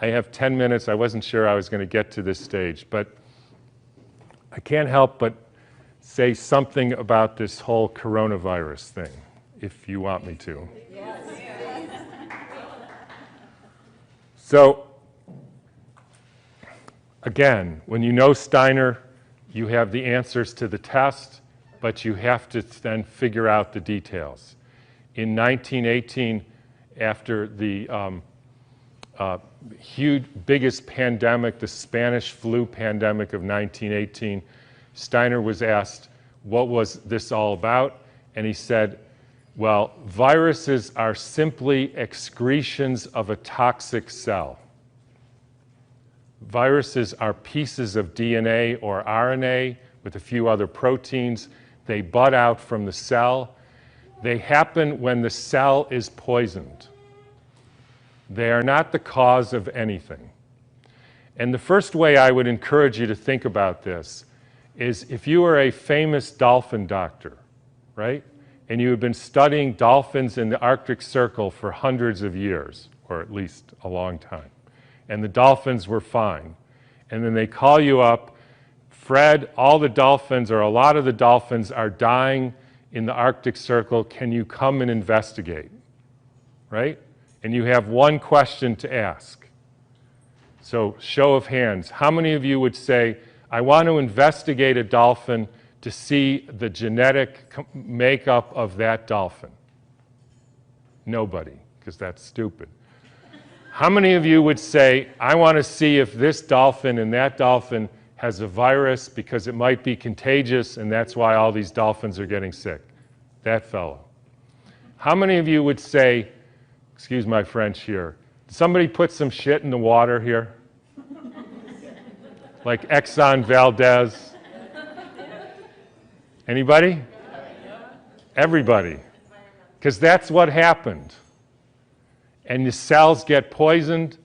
I have 10 minutes. I wasn't sure I was going to get to this stage, but I can't help but say something about this whole coronavirus thing, if you want me to. Yes. So, again, when you know Steiner, you have the answers to the test, but you have to then figure out the details. In 1918, after the biggest pandemic, the Spanish flu pandemic of 1918, Steiner was asked, what was this all about? And he said, well, viruses are simply excretions of a toxic cell. Viruses are pieces of DNA or RNA with a few other proteins. They bud out from the cell. They happen when the cell is poisoned. They are not the cause of anything. And the first way I would encourage you to think about this is if you are a famous dolphin doctor, right? And you have been studying dolphins in the Arctic Circle for hundreds of years, or at least a long time, and the dolphins were fine. And then they call you up, Fred, all the dolphins, or a lot of the dolphins, are dying in the Arctic Circle. Can you come and investigate? Right? And you have one question to ask. So, show of hands. How many of you would say, I want to investigate a dolphin to see the genetic makeup of that dolphin? Nobody, because that's stupid. How many of you would say, I want to see if this dolphin and that dolphin has a virus because it might be contagious and that's why all these dolphins are getting sick? That fellow. How many of you would say, excuse my French here, did somebody put some shit in the water here? Like Exxon Valdez? Anybody? Everybody. Because that's what happened. And the cells get poisoned.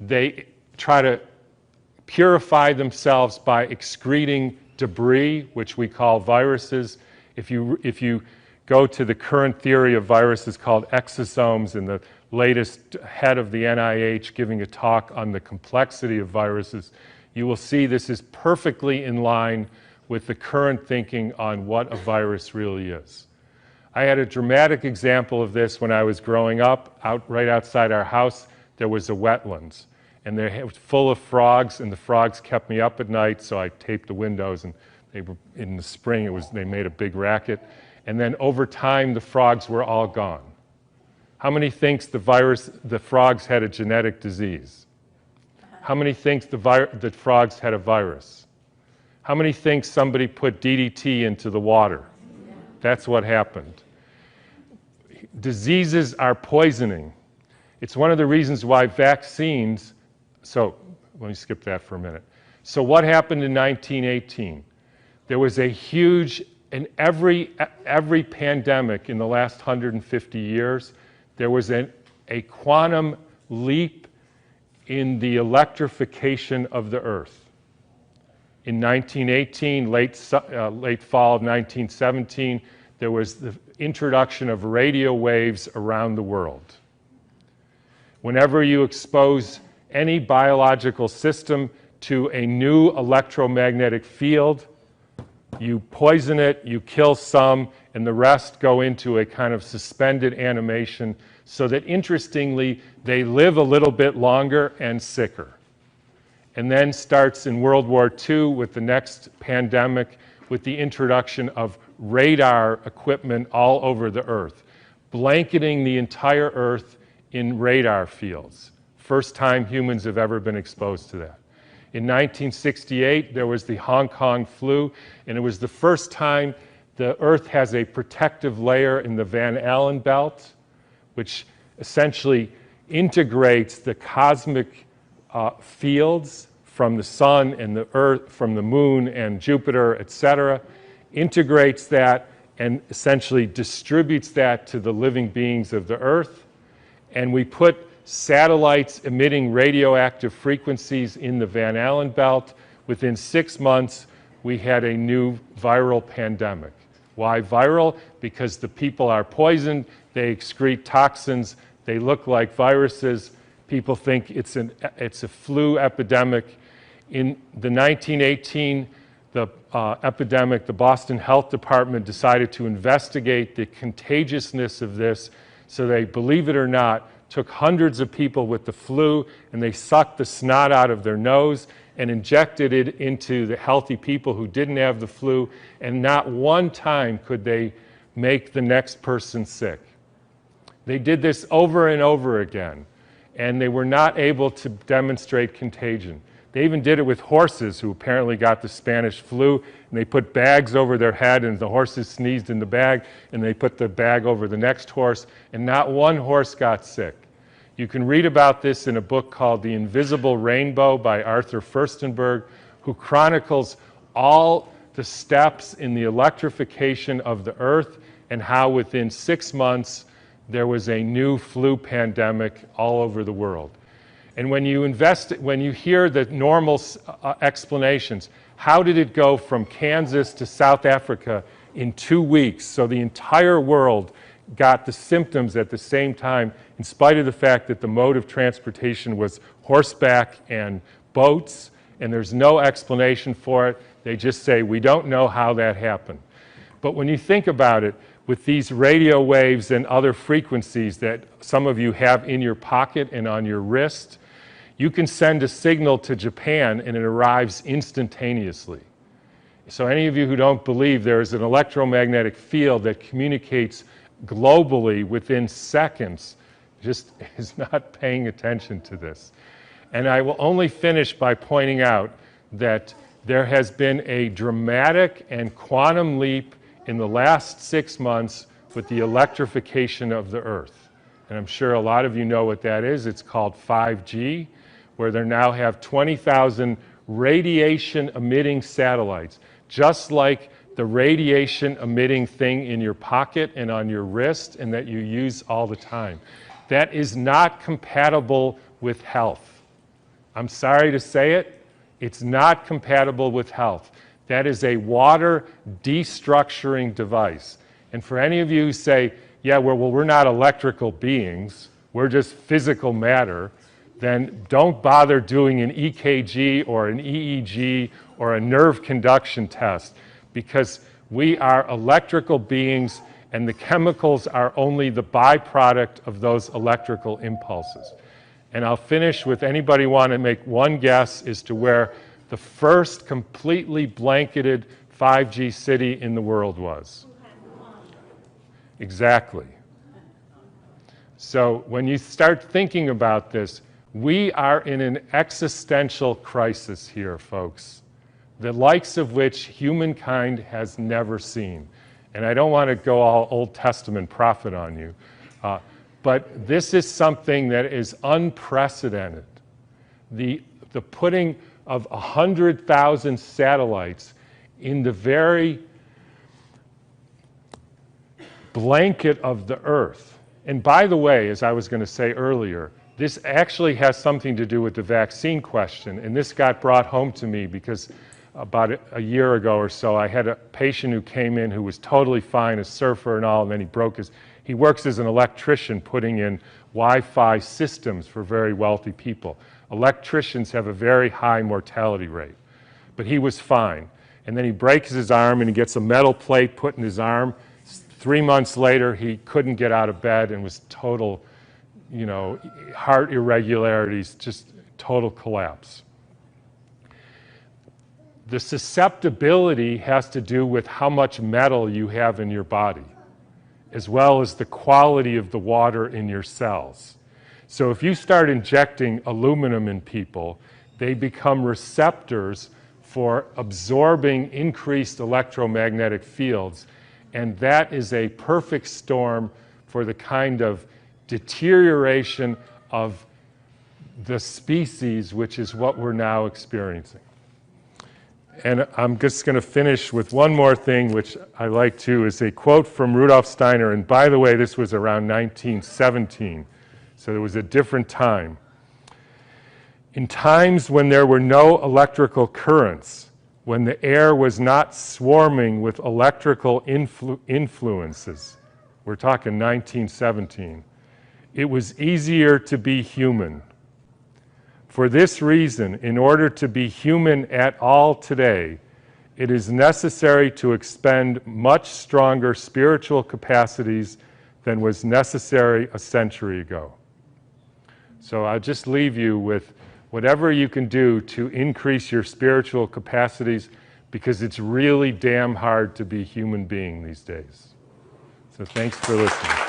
They try to purify themselves by excreting debris, which we call viruses. If you go to the current theory of viruses called exosomes, and the latest head of the NIH giving a talk on the complexity of viruses, you will see this is perfectly in line with the current thinking on what a virus really is. I had a dramatic example of this when I was growing up. Right outside our house, there was a wetlands. And it was full of frogs, and the frogs kept me up at night, so I taped the windows, and they were, in the spring, they made a big racket. And then over time, the frogs were all gone. How many thinks the frogs had a genetic disease? How many thinks the frogs had a virus? How many thinks somebody put DDT into the water? That's what happened. Diseases are poisoning. It's one of the reasons why vaccines, so let me skip that for a minute. So what happened in 1918? There was a huge, in every pandemic in the last 150 years, there was a quantum leap in the electrification of the Earth. In 1918, late fall of 1917, there was the introduction of radio waves around the world. Whenever you expose any biological system to a new electromagnetic field, you poison it, you kill some, and the rest go into a kind of suspended animation so that, interestingly, they live a little bit longer and sicker. And then starts in World War II with the next pandemic with the introduction of radar equipment all over the Earth, blanketing the entire Earth in radar fields. First time humans have ever been exposed to that. In 1968, there was the Hong Kong flu, and it was the first time the Earth has a protective layer in the Van Allen belt, which essentially integrates the cosmic fields from the sun and the Earth, from the moon and Jupiter, etc., integrates that and essentially distributes that to the living beings of the Earth. And we put satellites emitting radioactive frequencies in the Van Allen belt. Within 6 months, we had a new viral pandemic. Why viral? Because the people are poisoned, they excrete toxins, they look like viruses, People think it's a flu epidemic. In the 1918 epidemic, the Boston Health Department decided to investigate the contagiousness of this. So they, believe it or not, took hundreds of people with the flu and they sucked the snot out of their nose and injected it into the healthy people who didn't have the flu, and not one time could they make the next person sick. They did this over and over again, and they were not able to demonstrate contagion. They even did it with horses who apparently got the Spanish flu, and they put bags over their head and the horses sneezed in the bag, and they put the bag over the next horse, and not one horse got sick. You can read about this in a book called The Invisible Rainbow by Arthur Furstenberg, who chronicles all the steps in the electrification of the earth and how within 6 months there was a new flu pandemic all over the world. And when you hear the normal explanations, how did it go from Kansas to South Africa in 2 weeks? So the entire world got the symptoms at the same time, in spite of the fact that the mode of transportation was horseback and boats, and there's no explanation for it. They just say, we don't know how that happened. But when you think about it, with these radio waves and other frequencies that some of you have in your pocket and on your wrist, you can send a signal to Japan and it arrives instantaneously. So any of you who don't believe there is an electromagnetic field that communicates globally within seconds just is not paying attention to this. And I will only finish by pointing out that there has been a dramatic and quantum leap in the last 6 months with the electrification of the earth. And I'm sure a lot of you know what that is. It's called 5G, where they now have 20,000 radiation emitting satellites, just like the radiation emitting thing in your pocket and on your wrist and that you use all the time. That is not compatible with health. I'm sorry to say it, it's not compatible with health. That is a water destructuring device. And for any of you who say, yeah, well, we're not electrical beings, we're just physical matter, then don't bother doing an EKG or an EEG or a nerve conduction test, because we are electrical beings and the chemicals are only the byproduct of those electrical impulses. And I'll finish with, anybody want to make one guess as to where the first completely blanketed 5G city in the world was? Exactly. So when you start thinking about this, we are in an existential crisis here, folks, the likes of which humankind has never seen. And I don't want to go all Old Testament prophet on you, but this is something that is unprecedented. The putting of 100,000 satellites in the very blanket of the earth. And by the way, as I was going to say earlier, this actually has something to do with the vaccine question, and this got brought home to me because about a year ago or so, I had a patient who came in who was totally fine, a surfer and all, and then he works as an electrician putting in Wi-Fi systems for very wealthy people. Electricians have a very high mortality rate, but he was fine. And then he breaks his arm and he gets a metal plate put in his arm. 3 months later, he couldn't get out of bed and was total, heart irregularities, just total collapse. The susceptibility has to do with how much metal you have in your body, as well as the quality of the water in your cells. So if you start injecting aluminum in people, they become receptors for absorbing increased electromagnetic fields, and that is a perfect storm for the kind of deterioration of the species, which is what we're now experiencing. And I'm just going to finish with one more thing, which I like too, is a quote from Rudolf Steiner. And by the way, this was around 1917, so it was a different time. In times when there were no electrical currents, when the air was not swarming with electrical influences, we're talking 1917, it was easier to be human. For this reason, in order to be human at all today, it is necessary to expend much stronger spiritual capacities than was necessary a century ago. So I'll just leave you with whatever you can do to increase your spiritual capacities, because it's really damn hard to be a human being these days. So thanks for listening.